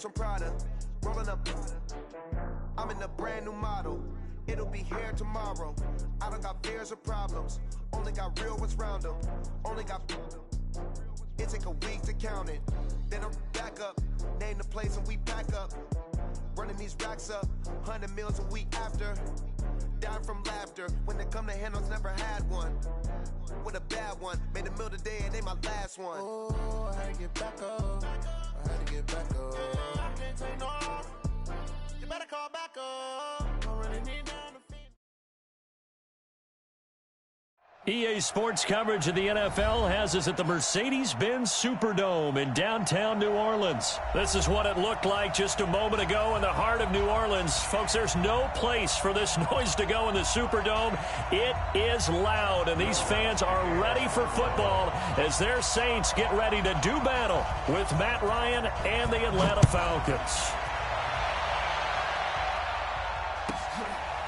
from Prada, rolling up. I'm in a brand new model. It'll be here tomorrow. I don't got fears or problems. Only got real ones round them. Only got. It take a week to count it. Then I'm back up. Name the place and we pack up. Running these racks up. 100 meals a week after. Down from laughter. When they come to handles, never had one. With a bad one. Made a meal today and ain't my last one. Oh, I had to get back up. I had to get back up. I can't take no off. You better call back up. I really need down to feed. EA Sports coverage of the NFL has us at the Mercedes-Benz Superdome in downtown New Orleans. This is what it looked like just a moment ago in the heart of New Orleans. Folks, there's no place for this noise to go in the Superdome. It is loud, and these fans are ready for football as their Saints get ready to do battle with Matt Ryan and the Atlanta Falcons.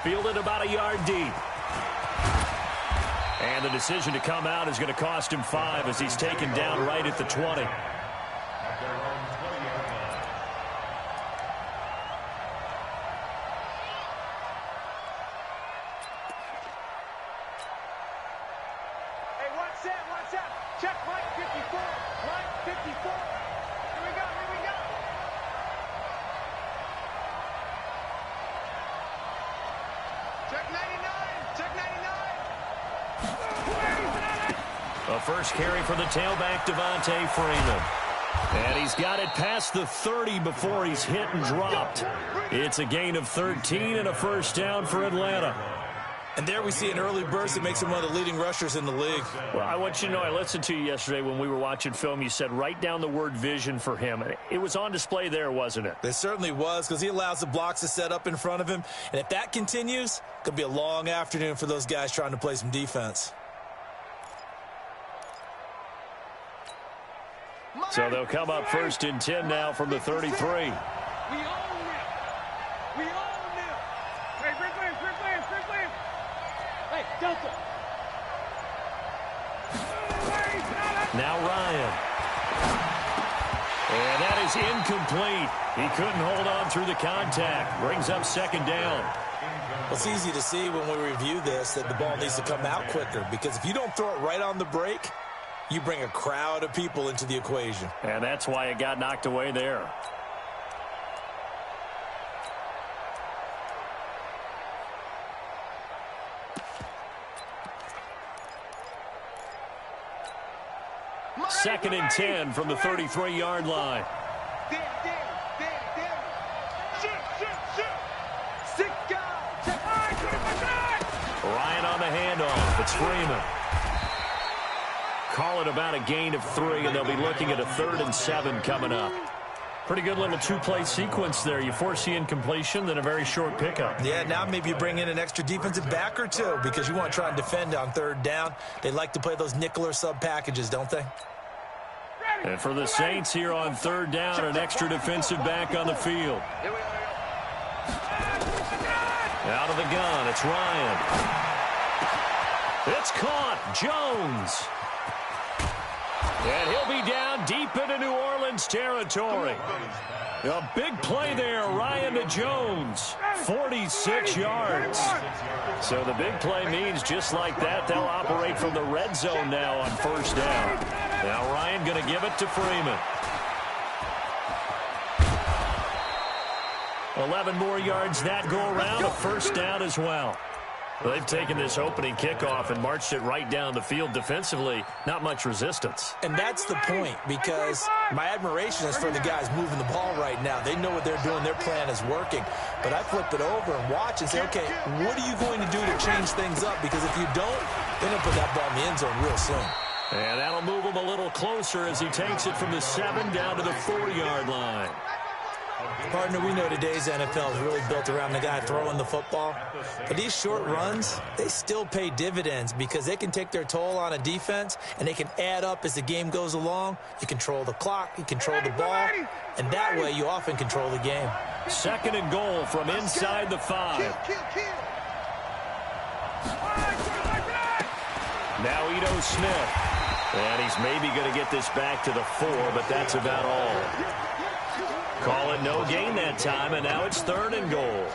Fielded about a yard deep. And the decision to come out is going to cost him 5 as he's taken down right at the 20. Hey, watch that. Check Mike 54. Mike 54. Here we go. Check 99. Check 99. A first carry for the tailback, Devontae Freeman. And he's got it past the 30 before he's hit and dropped. It's a gain of 13 and a first down for Atlanta. And there we see an early burst that makes him one of the leading rushers in the league. Well, I want you to know, I listened to you yesterday when we were watching film. You said write down the word vision for him. It was on display there, wasn't it? It certainly was, because he allows the blocks to set up in front of him. And if that continues, it could be a long afternoon for those guys trying to play some defense. So they'll come up first and 10 now from the 33. We own them. Hey, Brickley. Hey, Delta. Now Ryan. And that is incomplete. He couldn't hold on through the contact. Brings up second down. Well, it's easy to see when we review this that the ball needs to come out quicker, because if you don't throw it right on the break, you bring a crowd of people into the equation. And that's why it got knocked away there. Second and 10 from the 33-yard line. Ryan on the handoff. It's Freeman. Call it about a gain of 3, and they'll be looking at a 3rd and 7 coming up. Pretty good little two-play sequence there. You force the incompletion, then a very short pickup. Yeah, now maybe you bring in an extra defensive back or two because you want to try and defend on 3rd down. They like to play those nickel or sub packages, don't they? And for the Saints here on 3rd down, an extra defensive back on the field. Out of the gun, it's Ryan. It's caught. Jones. And he'll be down deep into New Orleans territory. A big play there, Ryan to Jones. 46 yards. So the big play means just like that, they'll operate from the red zone now on 1st down. Now Ryan going to give it to Freeman. 11 more yards that go around, a 1st down as well. They've taken this opening kickoff and marched it right down the field defensively. Not much resistance. And that's the point, because my admiration is for the guys moving the ball right now. They know what they're doing. Their plan is working. But I flip it over and watch and say, okay, what are you going to do to change things up? Because if you don't, they're going to put that ball in the end zone real soon. And that'll move him a little closer as he takes it from the 7 down to the 4-yard line. Partner, we know today's NFL is really built around the guy throwing the football. But these short runs, they still pay dividends because they can take their toll on a defense, and they can add up as the game goes along. You control the clock, you control the ball, and that way you often control the game. 2nd and goal from inside the 5. Now Ito Smith. And he's maybe going to get this back to the 4, but that's about all. Call it no gain that time, and now it's 3rd and goal.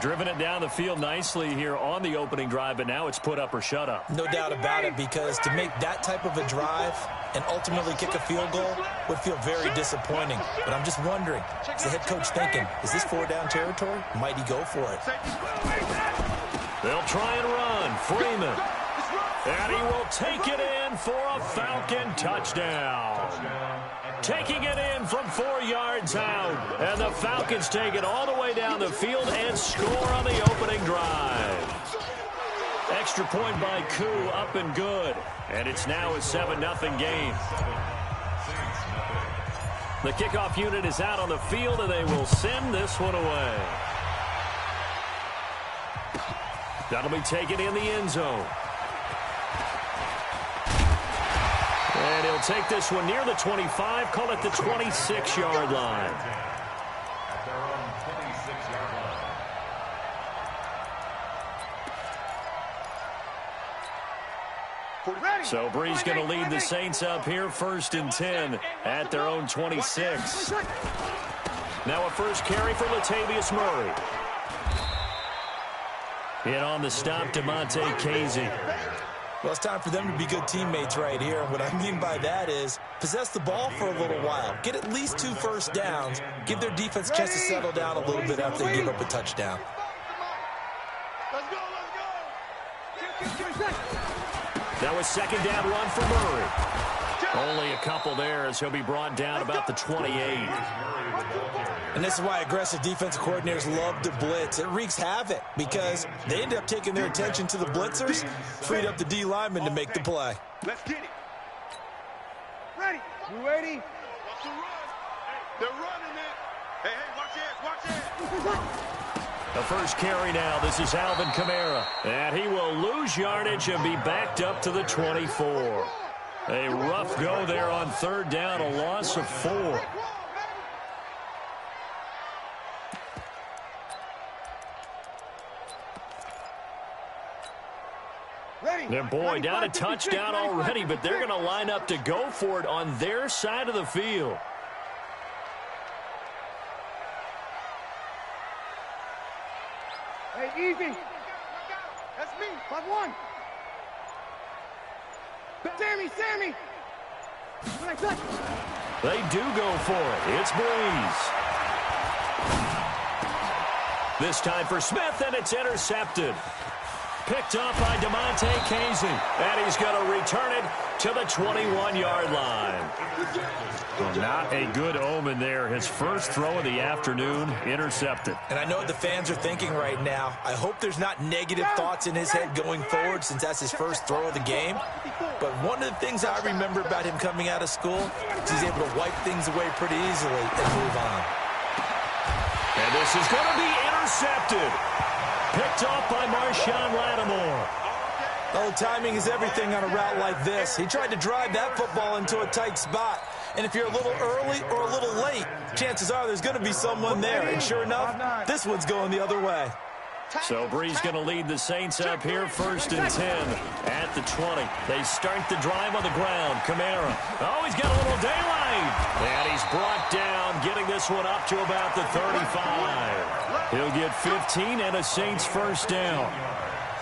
Driven it down the field nicely here on the opening drive, but now it's put up or shut up. No doubt about it, because to make that type of a drive and ultimately kick a field goal would feel very disappointing. But I'm just wondering, is the head coach thinking, is this 4-down territory? Might he go for it? They'll try and run. Freeman. And he will take it in for a Falcon touchdown. Taking it in from 4 yards out. And the Falcons take it all the way down the field and score on the opening drive. Extra point by POOH, up and good. And it's now a 7-0 game. The kickoff unit is out on the field, and they will send this one away. That'll be taken in the end zone. And he'll take this one near the 25, call it the 26-yard line. So Bree's going to lead the Saints up here, 1st and 10 at their own 26. Now a first carry for Latavius Murray. In on the stop, DeMonte Casey. Well, it's time for them to be good teammates right here. What I mean by that is possess the ball for a little while. Get at least 2 first downs. Give their defense a chance to settle down a little bit after they give up a touchdown. That was 2nd down run for Murray. Only a couple there as he'll be brought down about the 28. And this is why aggressive defensive coordinators love to blitz. It wreaks havoc because they end up taking their attention to the blitzers, freed up the D lineman to make the play. Let's get it. Ready. You ready? What's the run? Hey, they're running it. Hey, watch it. The first carry now. This is Alvin Kamara. And he will lose yardage and be backed up to the 24. A rough go there on 3rd down, a loss of 4. Their boy down a touchdown already, but they're going to line up to go for it on their side of the field. Hey, easy. That's me. 5-1. Sammy. They do go for it. It's Breeze. This time for Smith, and it's intercepted. Picked up by DeMonte Casey. And he's going to return it to the 21-yard line. Well, not a good omen there. His first throw of the afternoon, intercepted. And I know what the fans are thinking right now. I hope there's not negative thoughts in his head going forward since that's his first throw of the game. But one of the things I remember about him coming out of school is he's able to wipe things away pretty easily and move on. And this is going to be intercepted. Picked off by Marshawn Lattimore. Oh, timing is everything on a route like this. He tried to drive that football into a tight spot. And if you're a little early or a little late, chances are there's going to be someone there. And sure enough, this one's going the other way. So Bree's going to lead the Saints up here, 1st and 10 at the 20. They start the drive on the ground. Kamara. Oh, he's got a little daylight. And he's brought down, getting this one up to about the 35. He'll get 15 and a Saints first down.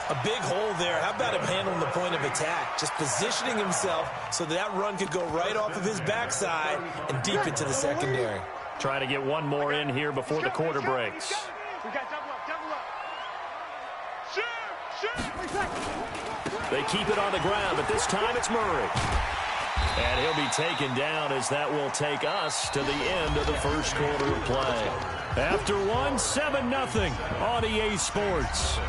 A big hole there. How about him handling the point of attack? Just positioning himself so that run could go right off of his backside and deep into the secondary. Try to get one more in here before the quarter breaks. We got double up. They keep it on the ground, but this time it's Murray. And he'll be taken down as that will take us to the end of the first quarter of play. After 7-0 on EA Sports.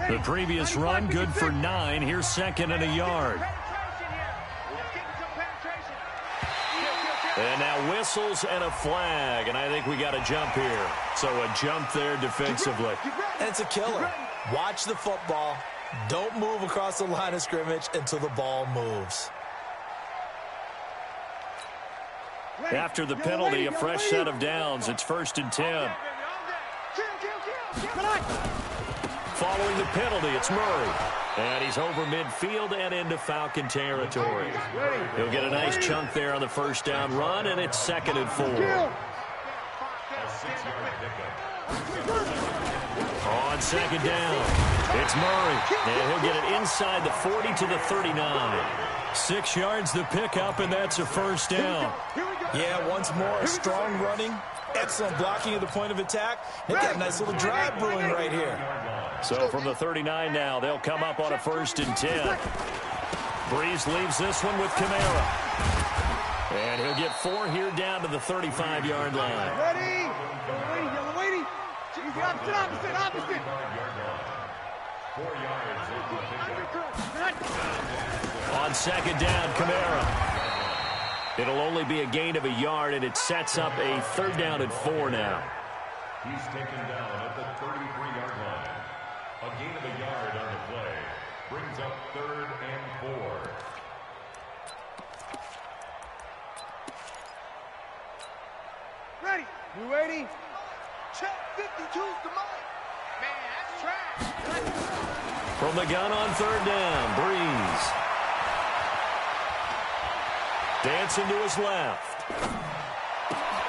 The previous run, good for 9. Here's 2nd and a yard. And now whistles and a flag, and I think we got a jump here. So a jump there defensively. And it's a killer. Watch the football. Don't move across the line of scrimmage until the ball moves. After the penalty, a fresh set of downs. It's 1st and 10. Following the penalty, it's Murray. And he's over midfield and into Falcon territory. He'll get a nice chunk there on the first down run, and it's 2nd and 4. On 2nd down, it's Murray. And he'll get it inside the 40 to the 39. 6 yards the pickup, and that's a first down. Yeah, once more, strong running, excellent blocking at the point of attack. They've got a nice little drive brewing right here. So from the 39 now, they'll come up on a 1st and 10. Breeze leaves this one with Kamara. And he'll get 4 here down to the 35-yard line. Ready? Yellow lady. Opposite. 4 yards. On 2nd down, Kamara. It'll only be a gain of a yard, and it sets up a 3rd down and 4 now. He's taken down at the 33-yard line. A gain of a yard on the play brings up 3rd and 4. Ready? You ready? Check 52's the mic. Man, that's trash. From the gun on 3rd down, Breeze. Dancing to his left.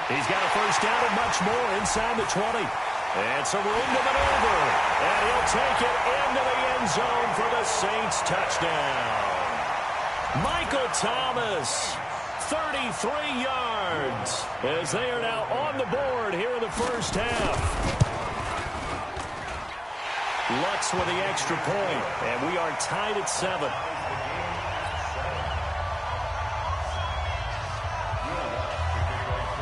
He's got a first down and much more inside the 20. And some room to maneuver. And he'll take it into the end zone for the Saints touchdown. Michael Thomas, 33 yards, as they are now on the board here in the first half. Lutz with the extra point, and we are tied at 7.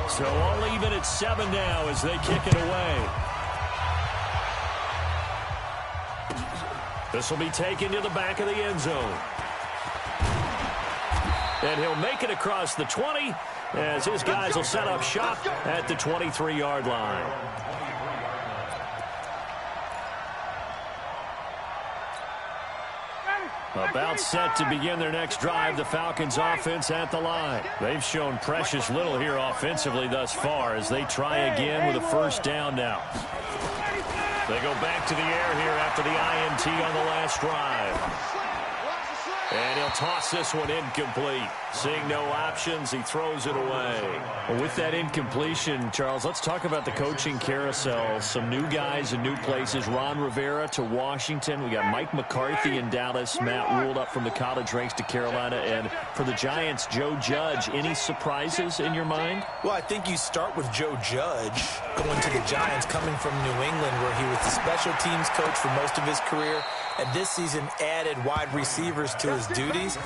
So all even at 7 now as they kick it away. This will be taken to the back of the end zone. And he'll make it across the 20 as his guys will set up shop at the 23-yard line. About set to begin their next drive, the Falcons offense at the line. They've shown precious little here offensively thus far as they try again with a first down now. They go back to the air here after the INT on the last drive. And he'll toss this one incomplete. Seeing no options, he throws it away. Well, with that incompletion, Charles, let's talk about the coaching carousel. Some new guys in new places. Ron Rivera to Washington. We got Mike McCarthy in Dallas. Matt Rule up from the college ranks to Carolina. And for the Giants, Joe Judge. Any surprises in your mind? Well, I think you start with Joe Judge going to the Giants, coming from New England, where he was the special teams coach for most of his career. And this season added wide receivers to his duties.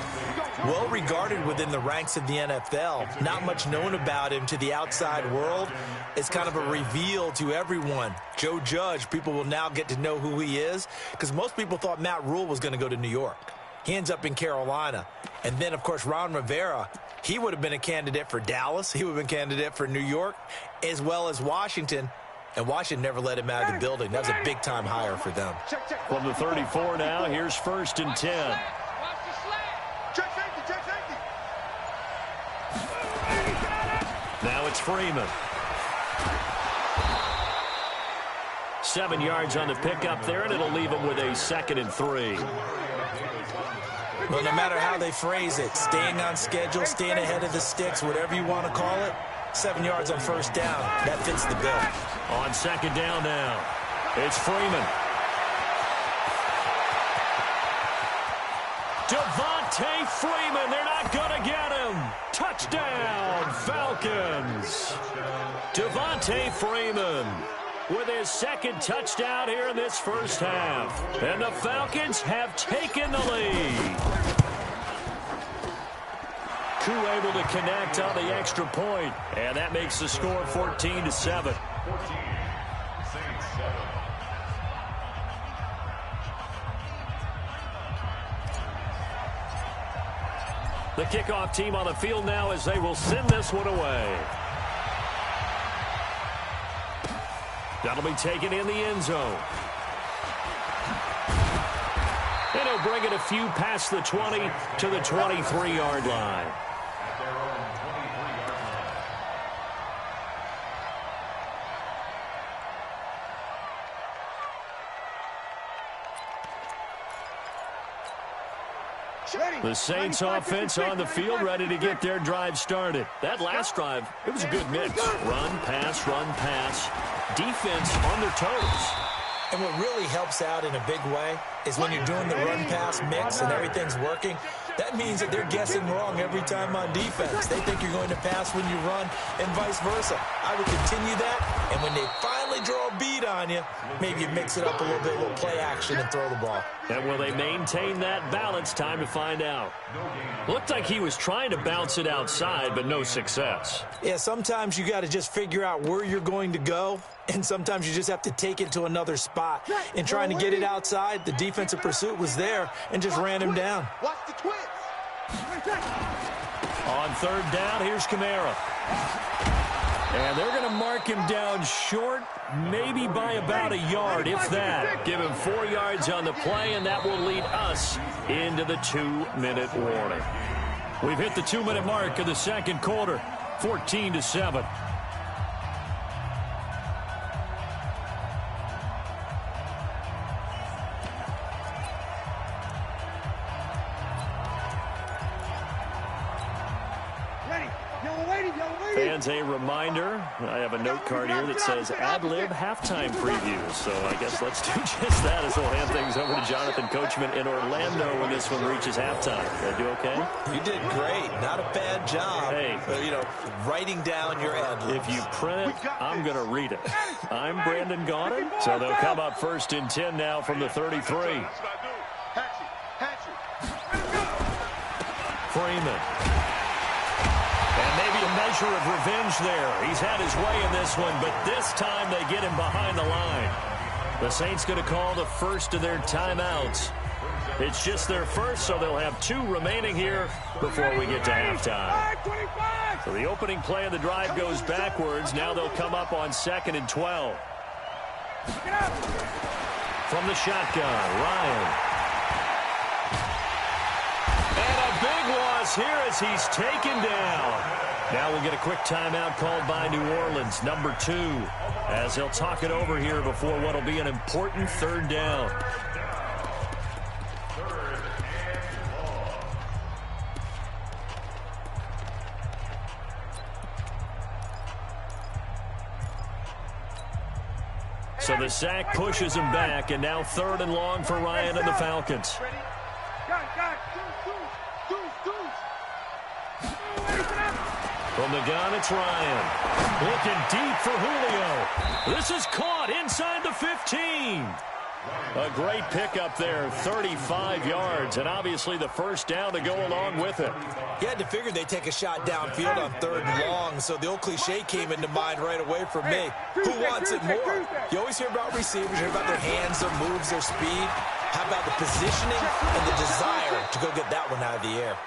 Well regarded within the ranks of the NFL. Not much known about him to the outside world. It's kind of a reveal to everyone. Joe Judge, people will now get to know who he is, because most people thought Matt Rule was going to go to New York. He ends up in Carolina. And then, of course, Ron Rivera, he would have been a candidate for Dallas. He would have been a candidate for New York, as well as Washington. And Washington never let him out of the building. That was a big-time hire for them. From the 34 now, here's 1st and 10. Now it's Freeman. 7 yards on the pickup there, and it'll leave him with a 2nd and 3. Well, no matter how they phrase it, staying on schedule, staying ahead of the sticks, whatever you want to call it, 7 yards on first down, that fits the bill. On 2nd down now, it's Freeman. Devontae Freeman, they're not going to get him. Touchdown, Falcons. Devontae Freeman with his 2nd touchdown here in this first half. And the Falcons have taken the lead. Koo able to connect on the extra point, and that makes the score 14-7. The kickoff team on the field now as they will send this one away. That'll be taken in the end zone. And he'll bring it a few past the 20 to the 23-yard line. The Saints offense on the field, ready to get their drive started. That last drive, it was a good mix. Run, pass, defense on their toes. And what really helps out in a big way is when you're doing the run-pass mix and everything's working, that means that they're guessing wrong every time on defense. They think you're going to pass when you run and vice versa. I would continue that, and when they finally draw a beat on you, maybe you mix it up a little play action and throw the ball. And will they maintain that balance? Time to find out. Looked like he was trying to bounce it outside, but no success. Yeah, sometimes you got to just figure out where you're going to go, and sometimes you just have to take it to another spot. And trying to get it outside, the defensive pursuit was there and just ran him down. Watch the twins. On third down, here's Kamara. And they're going to mark him down short, maybe by about a yard, if that. Give him 4 yards on the play, and that will lead us into the 2-minute warning. We've hit the 2-minute mark of the second quarter, 14-7. Fans, a reminder, I have a note card here that says ad-lib halftime previews. So I guess let's do just that as we'll hand things over to Jonathan Coachman in Orlando when this one reaches halftime. Did I do okay? You did great. Not a bad job. Hey. Writing down your ad-libs. If you print it, I'm going to read it. I'm Brandon Gaudin. So they'll come up first and 10 now from the 33. Freeman. And maybe a measure of revenge there. He's had his way in this one, but this time they get him behind the line. The Saints going to call the first of their timeouts. It's just their first, so they'll have 2 remaining here before we get to halftime. So the opening play of the drive goes backwards. Now they'll come up on 2nd and 12. From the shotgun, Ryan. And a big loss here as he's taken down. Now we'll get a quick timeout called by New Orleans, number 2, as he'll talk it over here before what will be an important third down. So the sack pushes him back, and now 3rd and long for Ryan and the Falcons. From the gun, it's Ryan. Looking deep for Julio. This is caught inside the 15. A great pickup there, 35 yards, and obviously the first down to go along with it. You had to figure they'd take a shot downfield on 3rd and long, so the old cliche came into mind right away for me. Who wants it more? You always hear about receivers, you hear about their hands, their moves, their speed. How about the positioning and the desire to go get that one out of the air?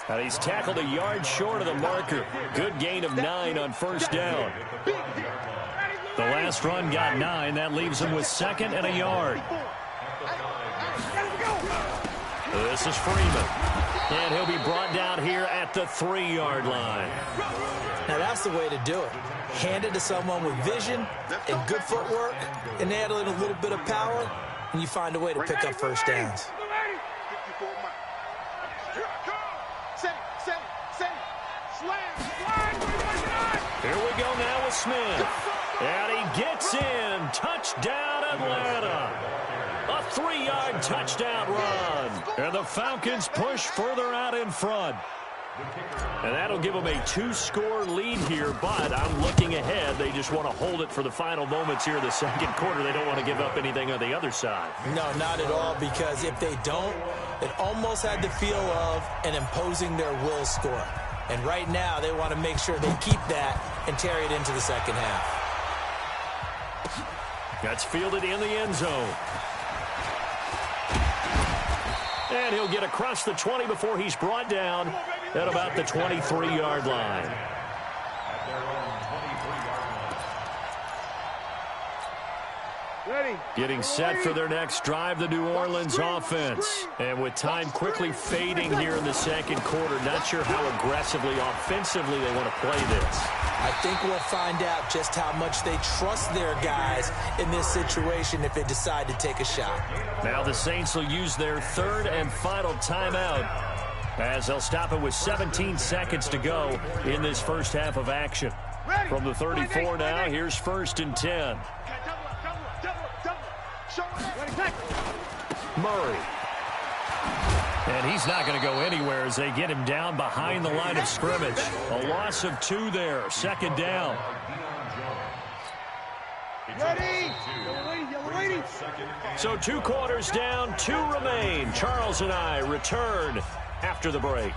And he's tackled a yard short of the marker. Good gain of 9 on first down. The last run got 9. That leaves him with 2nd and a yard. This is Freeman. And he'll be brought down here at the 3-yard line. Now that's the way to do it. Hand it to someone with vision and good footwork, and add in a little bit of power, and you find a way to pick up first downs. Here we go now with Smith. And he gets in. Touchdown, Atlanta. A 3-yard touchdown run. And the Falcons push further out in front. And that'll give them a 2-score lead here, but I'm looking ahead. They just want to hold it for the final moments here of the second quarter. They don't want to give up anything on the other side. No, not at all, because if they don't, it almost had the feel of an imposing their will score. And right now, they want to make sure they keep that and carry it into the second half. That's fielded in the end zone. And he'll get across the 20 before he's brought down at about the 23-yard line. Getting set for their next drive, the New Orleans offense. And with time quickly fading here in the second quarter, not sure how aggressively, offensively they want to play this. I think we'll find out just how much they trust their guys in this situation if they decide to take a shot. Now the Saints will use their third and final timeout as they'll stop it with 17 seconds to go in this first half of action. From the 34 now, here's 1st and 10. Murray. And he's not going to go anywhere as they get him down behind the line of scrimmage. A loss of 2 there. 2nd down. So 2 quarters down, 2 remain. Charles and I return after the break.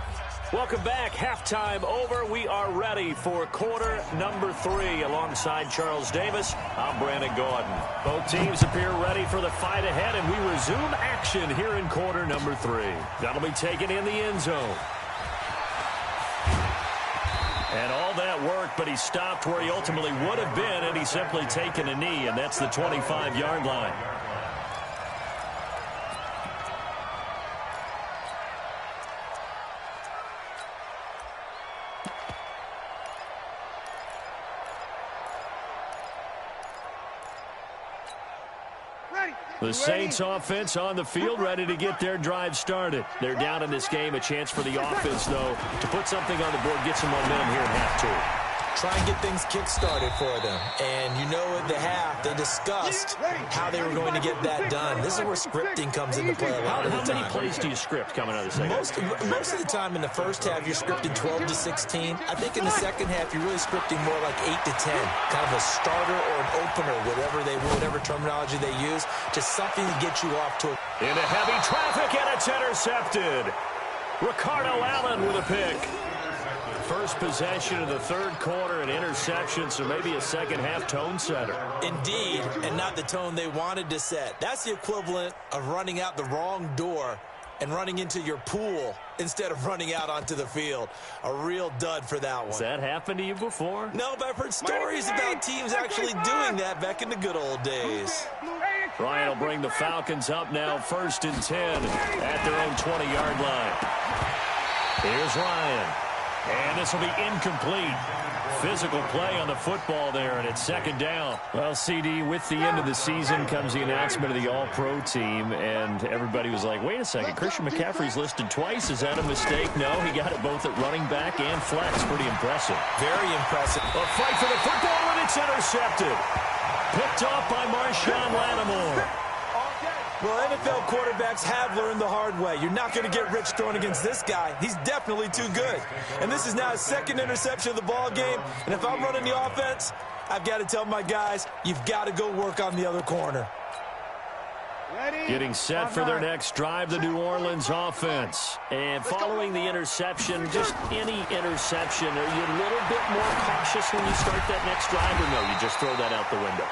Welcome back. Halftime over. We are ready for quarter number 3. Alongside Charles Davis, I'm Brandon Gordon. Both teams appear ready for the fight ahead, and we resume action here in quarter number 3. That'll be taken in the end zone. And all that worked, but he stopped where he ultimately would have been, and he's simply taken a knee, and that's the 25-yard line. The Saints offense on the field, ready to get their drive started. They're down in this game. A chance for the offense, though, to put something on the board, get some momentum here in half 2. Try and get things kick-started for them. And you know at the half, they discussed how they were going to get that done. This is where scripting comes into play a lot of the time. How many plays do you script coming out of the second? Most of the time in the first half, you're scripting 12 to 16. I think in the second half, you're really scripting more like 8 to 10. Kind of a starter or an opener, whatever terminology they use. Just something to get you off to. Into heavy traffic, and it's intercepted. Ricardo Allen with a pick. First possession of the 3rd quarter, an interception, so maybe a second-half tone setter. Indeed, and not the tone they wanted to set. That's the equivalent of running out the wrong door and running into your pool instead of running out onto the field. A real dud for that one. Has that happened to you before? No, but I've heard stories about teams actually doing that back in the good old days. Ryan will bring the Falcons up now, 1st and 10 at their own 20-yard line. Here's Ryan. And this will be incomplete. Physical play on the football there, and it's 2nd down. Well, CD, with the end of the season comes the announcement of the All-Pro team, and everybody was like, wait a second, Christian McCaffrey's listed twice. Is that a mistake? No, he got it both at running back and flex. Pretty impressive. Very impressive. A fight for the football, and it's intercepted. Picked off by Marshawn Lattimore. Well, NFL quarterbacks have learned the hard way. You're not going to get rich throwing against this guy. He's definitely too good. And this is now his 2nd interception of the ball game. And if I'm running the offense, I've got to tell my guys, you've got to go work on the other corner. Getting set for their next drive, the New Orleans offense. And following the interception, just any interception, are you a little bit more cautious when you start that next drive, or no, you just throw that out the window?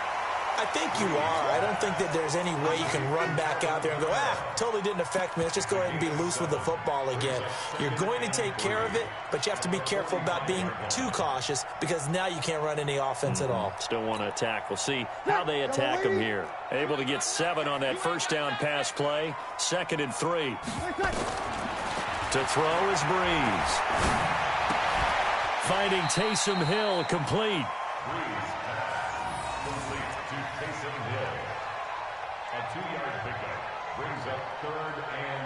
I think you are. I don't think that there's any way you can run back out there and go, totally didn't affect me. Let's just go ahead and be loose with the football again. You're going to take care of it, but you have to be careful about being too cautious because now you can't run any offense at all. Still want to attack. We'll see how they attack them here. Able to get 7 on that 1st down pass play. 2nd and 3. To throw is Breeze. Finding Taysom Hill complete. A 2-yard pickup brings up 3rd and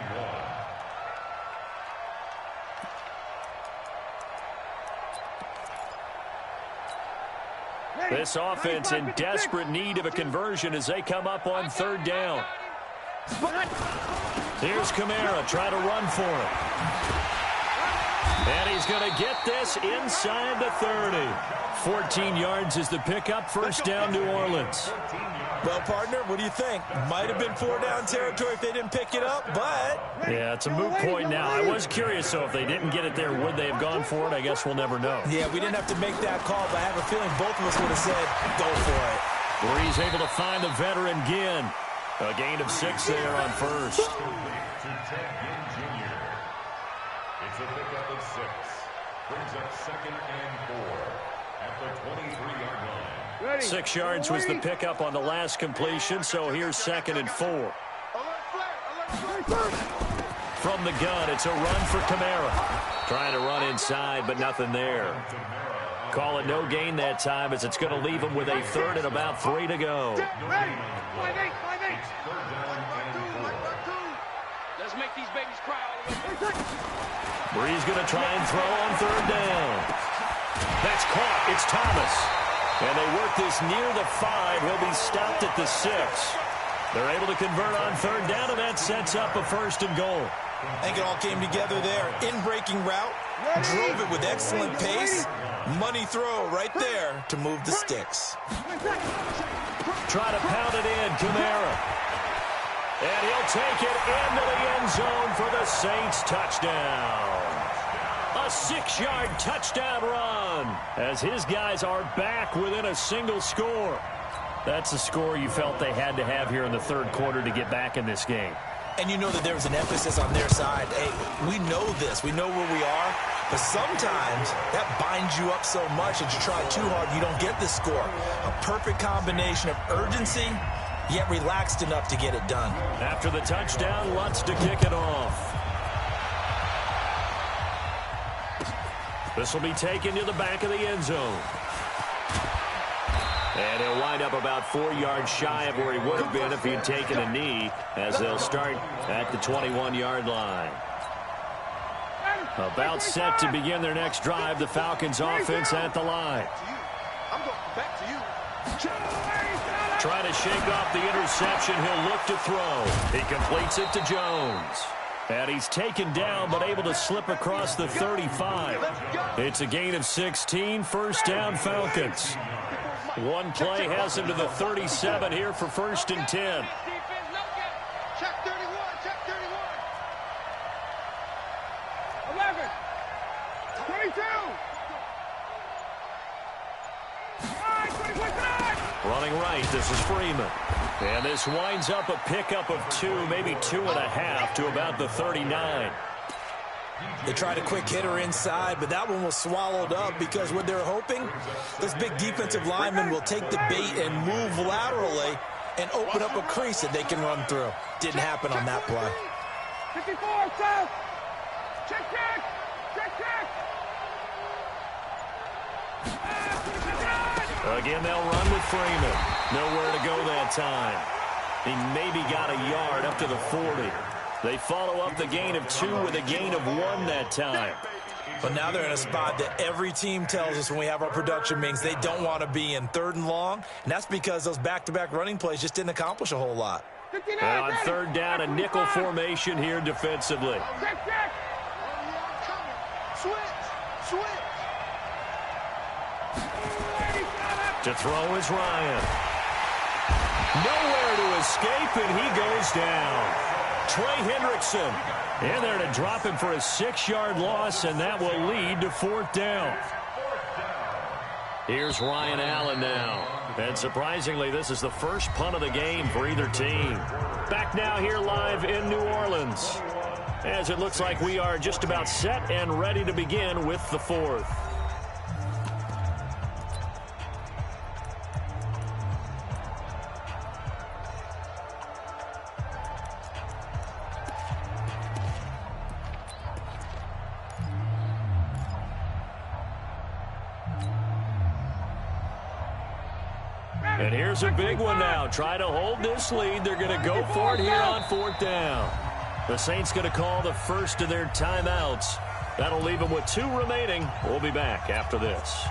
1. This offense in desperate need of a conversion as they come up on 3rd down. Here's Kamara, try to run for it. And he's going to get this inside the 30. 14 yards is the pickup, 1st down New Orleans. Well, partner, what do you think? Might have been 4-down territory if they didn't pick it up, but... Yeah, it's a moot point now. I was curious, so if they didn't get it there, would they have gone for it? I guess we'll never know. Yeah, we didn't have to make that call, but I have a feeling both of us would have said, go for it. Breeze able to find the veteran Ginn. A gain of 6 there on 1st. To Ted Ginn Jr. It's a pickup of 6. Brings up 2nd and 4 at the 23-yard line. 6 yards was the pickup on the last completion, so here's 2nd and 4. From the gun, it's a run for Kamara. Trying to run inside, but nothing there. Call it no gain that time, as it's going to leave him with a 3rd and about 3 to go. Let's make these babies cry all the way. Bree's going to try and throw on 3rd down. That's caught. It's Thomas. And they work this near the 5. He'll be stopped at the 6. They're able to convert on 3rd down, and that sets up a 1st and goal. I think it all came together there. In-breaking route, drove it with excellent pace. Money throw right there to move the sticks. Try to pound it in, Kamara. And he'll take it into the end zone for the Saints touchdown. A 6-yard touchdown run as his guys are back within a single score. That's a score you felt they had to have here in the 3rd quarter to get back in this game. And you know that there was an emphasis on their side. Hey, we know this. We know where we are. But sometimes that binds you up so much that you try too hard, you don't get the score. A perfect combination of urgency, yet relaxed enough to get it done. After the touchdown, Lutz to kick it off. This will be taken to the back of the end zone. And he'll wind up about 4 yards shy of where he would have been if he had taken a knee, as they'll start at the 21-yard line. About set to begin their next drive, the Falcons offense at the line. I'm going back to you. Trying to shake off the interception, he'll look to throw. He completes it to Jones. And he's taken down, but able to slip across the 35. It's a gain of 16, 1st down Falcons. One play has him to the 37 here for 1st and 10. Check 31, check 31. 11. 22. Running right, this is Freeman. And this winds up a pickup of 2, maybe 2.5 to about the 39. They tried a quick hitter inside, but that one was swallowed up because what they're hoping, this big defensive lineman will take the bait and move laterally and open up a crease that they can run through. Didn't happen on that play. 54, south. Check, check. Check, check. Again, they'll run with Freeman. Nowhere to go that time. He maybe got a yard up to the 40. They follow up the gain of 2 with a gain of 1 that time. But now they're in a spot that every team tells us when we have our production meetings they don't want to be in, 3rd and long. And that's because those back-to-back running plays just didn't accomplish a whole lot. And on 3rd down, a nickel formation here defensively. Check, check. Switch. To throw is Ryan. Nowhere to escape, and he goes down. Trey Hendrickson in there to drop him for a 6-yard loss, and that will lead to 4th down. Here's Ryan Allen now. And surprisingly, this is the first punt of the game for either team. Back now here live in New Orleans, as it looks like we are just about set and ready to begin with the 4th. And here's a big one now. Try to hold this lead. They're going to go for it here on 4th down. The Saints going to call the first of their timeouts. That'll leave them with 2 remaining. We'll be back after this.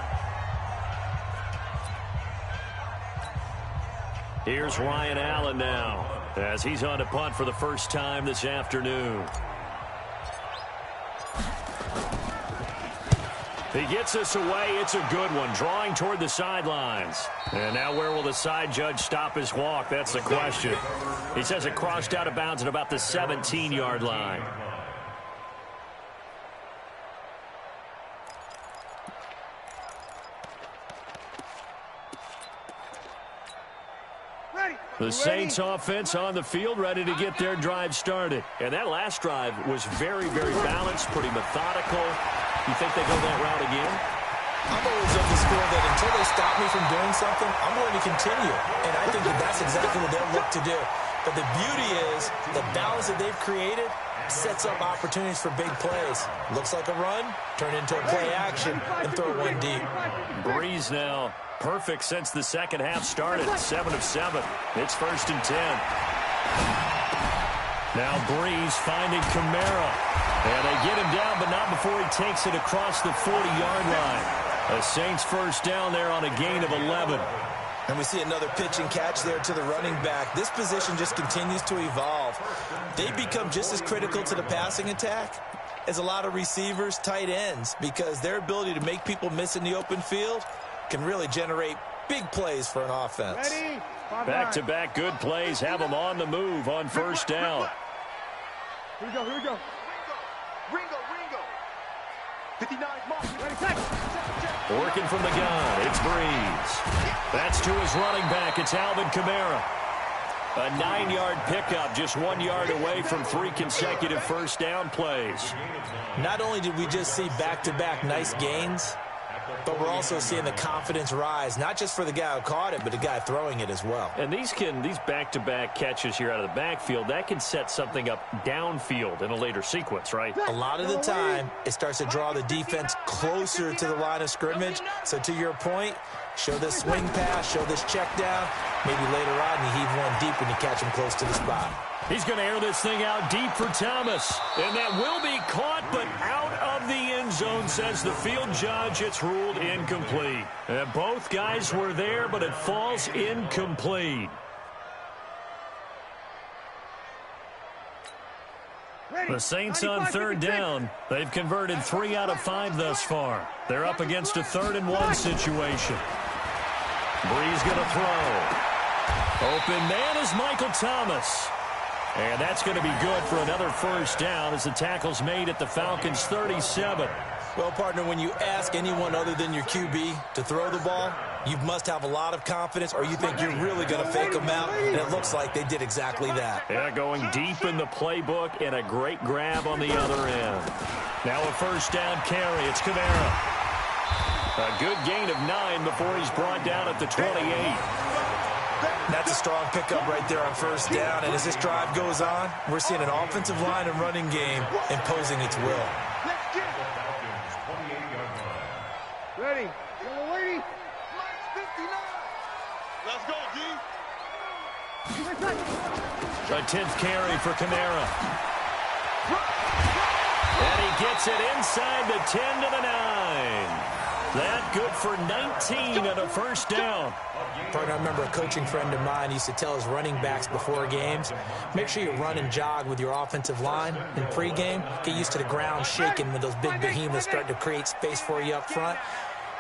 Here's Ryan Allen now, as he's on to punt for the first time this afternoon. He gets us away. It's a good one, drawing toward the sidelines. And now where will the side judge stop his walk? That's the question. He says it crossed out of bounds at about the 17-yard line. The Saints offense on the field, ready to get their drive started. And that last drive was very, very balanced, pretty methodical. You think they go that route again? I'm always of the school that until they stop me from doing something, I'm going to continue. And I think that that's exactly what they'll look to do. But the beauty is the balance that they've created sets up opportunities for big plays. Looks like a run, turn into a play action, and throw one deep. Breeze now. Perfect since the second half started. 7 of 7. It's 1st and 10. Now Breeze finding Kamara. And they get him down, but not before he takes it across the 40-yard line. A Saints first down there on a gain of 11. And we see another pitch and catch there to the running back. This position just continues to evolve. They become just as critical to the passing attack as a lot of receivers, tight ends, because their ability to make people miss in the open field can really generate big plays for an offense. Back-to-back good plays have them on the move on first down. Here we go, here we go. Ringo. 59 mark. Working from the gun, it's Breeze. That's to his running back, it's Alvin Kamara. A 9-yard pickup, just 1 yard away from 3 consecutive first down plays. Not only did we just see back-to-back nice gains, but we're also seeing the confidence rise, not just for the guy who caught it, but the guy throwing it as well. And these back-to-back catches here out of the backfield, that can set something up downfield in a later sequence, right? A lot of the time, it starts to draw the defense closer to the line of scrimmage. So to your point, show this swing pass, show this check down. Maybe later on, you heave one deep when you catch him close to the spot. He's going to air this thing out deep for Thomas. And that will be caught, but out of the end zone, says the field judge. It's ruled incomplete. And both guys were there, but it falls incomplete. The Saints on third down. They've converted 3 out of 5 thus far. They're up against a 3rd and 1 situation. Breeze going to throw. Open man is Michael Thomas. And that's going to be good for another first down as the tackle's made at the Falcons' 37. Well, partner, when you ask anyone other than your QB to throw the ball, you must have a lot of confidence, or you think you're really going to fake them out, and it looks like they did exactly that. Yeah, going deep in the playbook and a great grab on the other end. Now a first down carry. It's Kamara. A good gain of 9 before he's brought down at the 28. That's a strong pickup right there on first down, and as this drive goes on, we're seeing an offensive line and running game imposing its will. Ready. Yellow lady. March 59. Let's go, G. A 10th carry for Kamara. And he gets it inside the 10 to the 9. That good for 19 on a first down. Partner, I remember a coaching friend of mine used to tell his running backs before games, make sure you run and jog with your offensive line in pregame. Get used to the ground shaking when those big behemoths start to create space for you up front.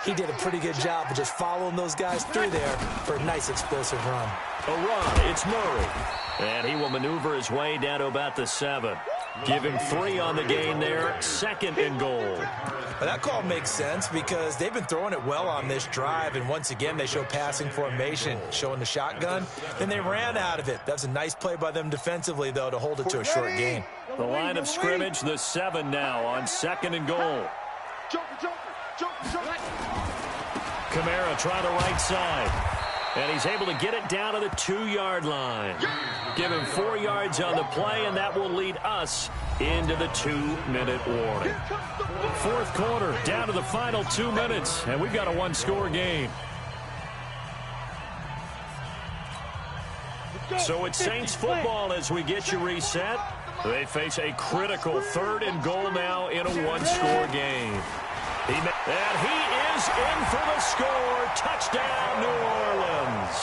He did a pretty good job of just following those guys through there for a nice explosive run. A run, it's Murray. And he will maneuver his way down to about the 7. Give him 3 on the gain there, 2nd and goal. Well, that call makes sense because they've been throwing it well on this drive, and once again they show passing formation, showing the shotgun. Then they ran out of it. That's a nice play by them defensively, though, to hold it to a short gain. The line of scrimmage, the 7 now on 2nd and goal. Kamara trying the right side. And he's able to get it down to the 2-yard line. Give him 4 yards on the play, and that will lead us into the 2-minute warning. 4th quarter, down to the final 2 minutes, and we've got a 1-score game. So it's Saints football as we get you reset. They face a critical 3rd and goal now in a 1-score game. And he is in for the score. Touchdown, New Orleans.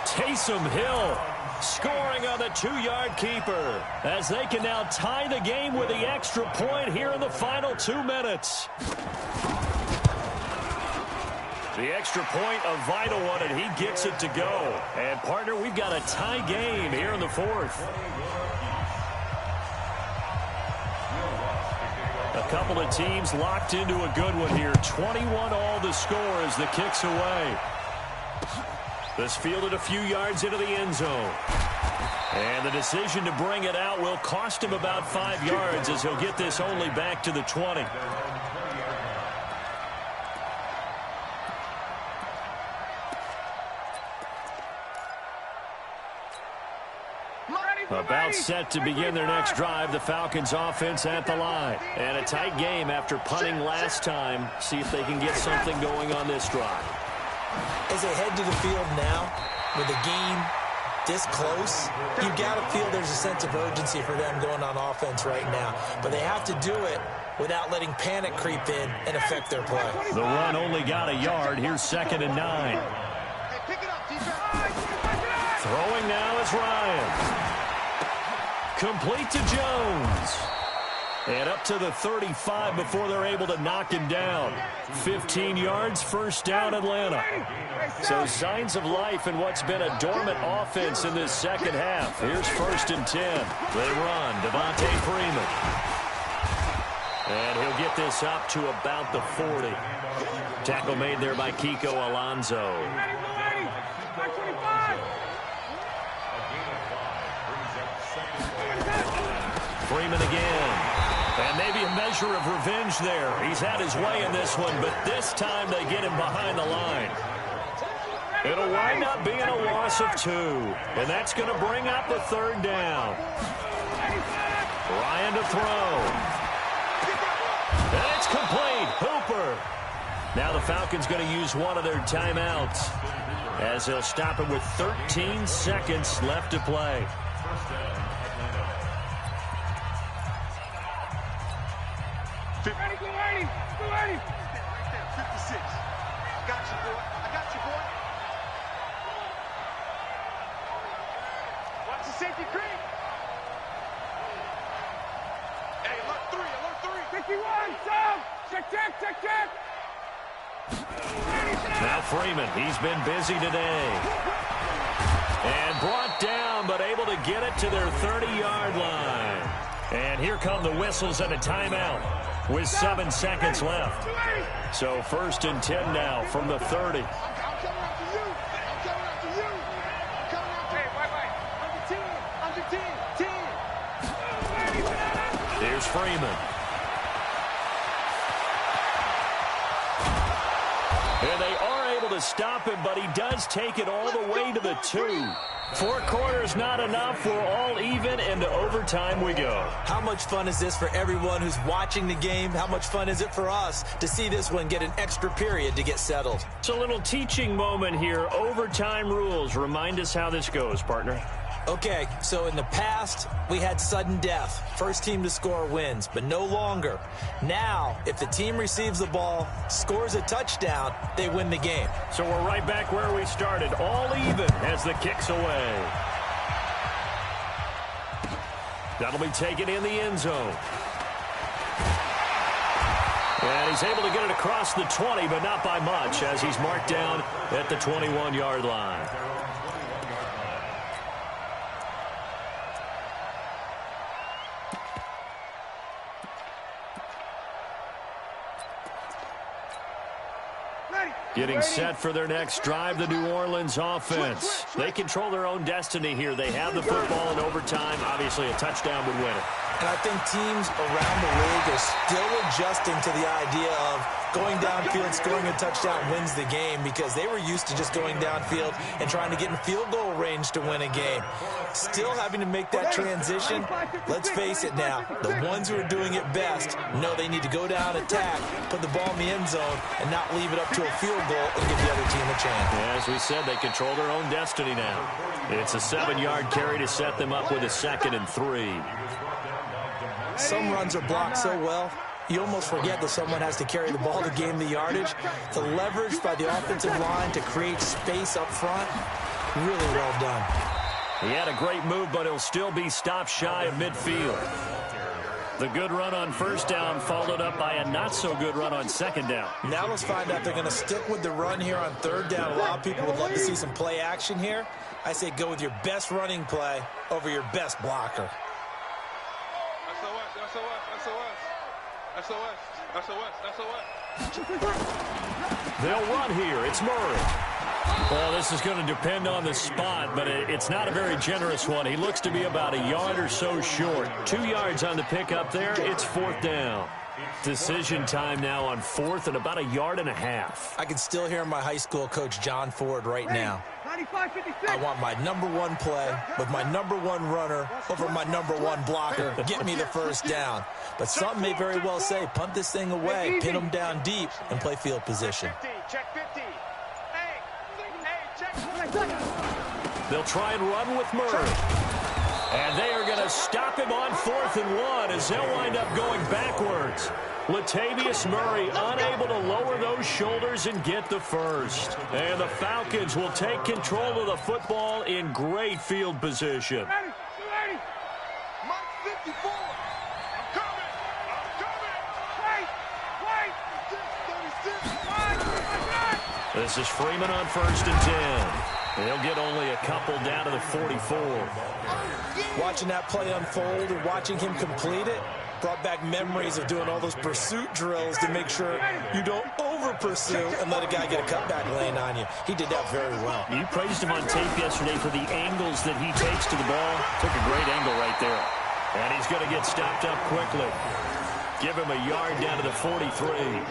Taysom Hill scoring on the 2-yard keeper as they can now tie the game with the extra point here in the final 2 minutes. The extra point, a vital one, and he gets it to go. And, partner, we've got a tie game here in the 4th. A couple of teams locked into a good one here. 21 all the score as the kick's away. This fielded a few yards into the end zone. And the decision to bring it out will cost him about 5 yards as he'll get this only back to the 20. All set to begin their next drive. The Falcons offense at the line. And a tight game after punting last time. See if they can get something going on this drive. As they head to the field now, with the game this close, you got to feel there's a sense of urgency for them going on offense right now. But they have to do it without letting panic creep in and affect their play. The run only got a yard. Here's 2nd and 9. Throwing now is Ryan. Complete to Jones. And up to the 35 before they're able to knock him down. 15 yards, first down Atlanta. So signs of life in what's been a dormant offense in this second half. Here's 1st and 10. They run. Devontae Freeman. And he'll get this up to about the 40. Tackle made there by Kiko Alonso. Freeman again. And maybe a measure of revenge there. He's had his way in this one, but this time they get him behind the line. It'll wind up being a loss of 2. And that's going to bring up the 3rd down. Ryan to throw. And it's complete. Hooper. Now the Falcons going to use one of their timeouts as they'll stop it with 13 seconds left to play. Ready, go 80, go 80. 56. I got you, boy. I got you, boy. Watch the safety creep. Hey, alert 3. 51, Sam. Check. Now Freeman, he's been busy today. And brought down, but able to get it to their 30-yard line. And here come the whistles and a timeout with 7 seconds left. So 1st and 10 now from the 30. I'm coming after you. Under 10. Here's Freeman. And they are able to stop him, but he does take it all the way to the 2. 4 quarters not enough. We're all even, and to overtime we go. How much fun is this for everyone who's watching the game? How much fun is it for us to see this one get an extra period to get settled? It's a little teaching moment here. Overtime rules. Remind us how this goes, partner. Okay, so in the past, we had sudden death. First team to score wins, but no longer. Now, if the team receives the ball, scores a touchdown, they win the game. So we're right back where we started, all even as the kick's away. That'll be taken in the end zone. And he's able to get it across the 20, but not by much, as he's marked down at the 21-yard line. Getting set for their next drive, the New Orleans offense. They control their own destiny here. They have the football in overtime. Obviously, a touchdown would win it. And I think teams around the league are still adjusting to the idea of going downfield, scoring a touchdown wins the game, because they were used to just going downfield and trying to get in field goal range to win a game. Still having to make that transition. Let's face it now, the ones who are doing it best know they need to go down, attack, put the ball in the end zone, and not leave it up to a field goal and give the other team a chance. As we said, they control their own destiny now. It's a 7-yard carry to set them up with a 2nd and 3. Some runs are blocked so well, you almost forget that someone has to carry the ball to gain the yardage. The leverage by the offensive line to create space up front, really well done. He had a great move, but he'll still be stopped shy of midfield. The good run on 1st down followed up by a not-so-good run on 2nd down. Now let's find out they're going to stick with the run here on 3rd down. A lot of people would love to see some play action here. I say go with your best running play over your best blocker. They'll run here. It's Murray. Well, this is going to depend on the spot, but it's not a very generous one. He looks to be about a yard or so short. 2 yards on the pickup there. It's 4th down. Decision time now on 4th and about 1.5 yards. I can still hear my high school coach, John Ford, right now. I want my #1 play with my #1 runner over my #1 blocker. Get me the first down. But some may very well say, punt this thing away, pin them down deep, and play field position. Check 50. Check. They'll try and run with Murray. And they are going to stop him on 4th and 1 as they'll wind up going backwards. Latavius Murray unable to lower those shoulders and get the first. And the Falcons will take control of the football in great field position. Ready. Mike 54. I'm coming. Wait. This is Freeman on 1st and 10. He'll get only a couple down to the 44. Watching that play unfold and watching him complete it brought back memories of doing all those pursuit drills to make sure you don't over-pursue and let a guy get a cutback lane on you. He did that very well. You praised him on tape yesterday for the angles that he takes to the ball. Took a great angle right there. And he's going to get stopped up quickly. Give him 1 yard down to the 43.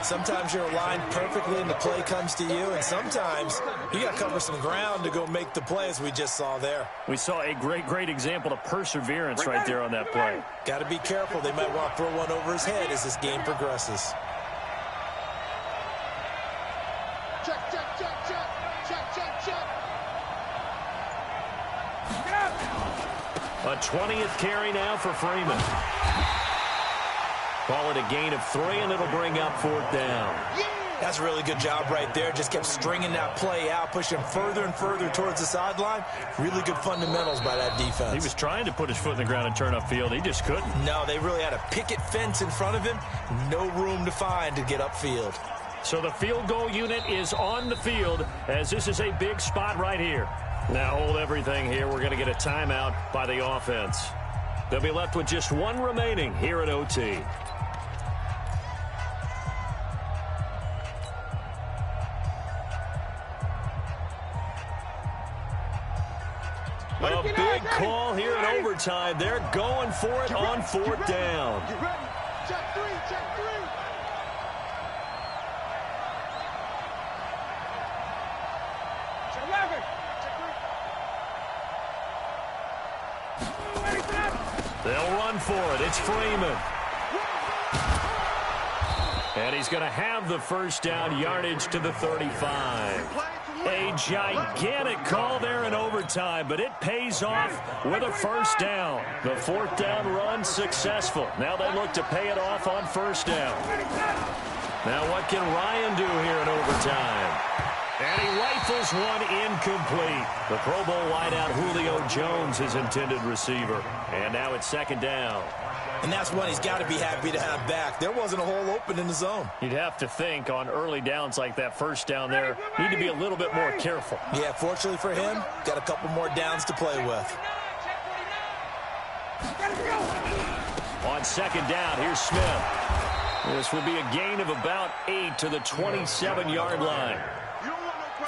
Sometimes you're aligned perfectly and the play comes to you, and sometimes you got to cover some ground to go make the play, as we just saw there. We saw a great example of perseverance right there on that play. Got to be careful. They might want to throw one over his head as this game progresses. Check. A 20th carry now for Freeman. Call it a gain of 3, and it'll bring up 4th down. That's a really good job right there. Just kept stringing that play out, pushing further and further towards the sideline. Really good fundamentals by that defense. He was trying to put his foot in the ground and turn upfield. He just couldn't. No, they really had a picket fence in front of him. No room to find to get upfield. So the field goal unit is on the field as this is a big spot right here. Now hold everything here. We're going to get a timeout by the offense. They'll be left with just 1 remaining here at OT. A big call here in overtime. They're going for it on 4th down. Get ready. Check 3. Check 11. Check 3. They'll run for it. It's Freeman. And he's going to have the first down, yardage to the 35. A gigantic call there in overtime, but it pays off with a first down. The 4th down run successful. Now they look to pay it off on 1st down. Now what can Ryan do here in overtime? And he rifles one incomplete. The Pro Bowl wideout Julio Jones, his intended receiver. And now it's 2nd down. And that's one he's got to be happy to have back. There wasn't a hole open in the zone. You'd have to think on early downs like that, 1st down there, need to be a little bit more careful. Yeah, fortunately for him, got a couple more downs to play with. On 2nd down, here's Smith. This will be a gain of about 8 to the 27-yard line.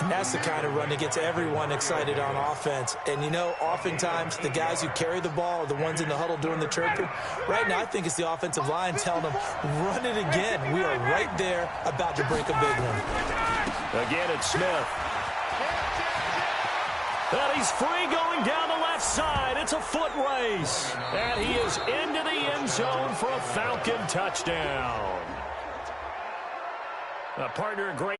And that's the kind of run that gets everyone excited on offense. And, you know, oftentimes the guys who carry the ball are the ones in the huddle doing the chirping. Right now, I think it's the offensive line telling them, run it again. We are right there about to break a big one. Again, it's Smith. And he's free going down the left side. It's a foot race. And he is into the end zone for a Falcon touchdown. A partner, great.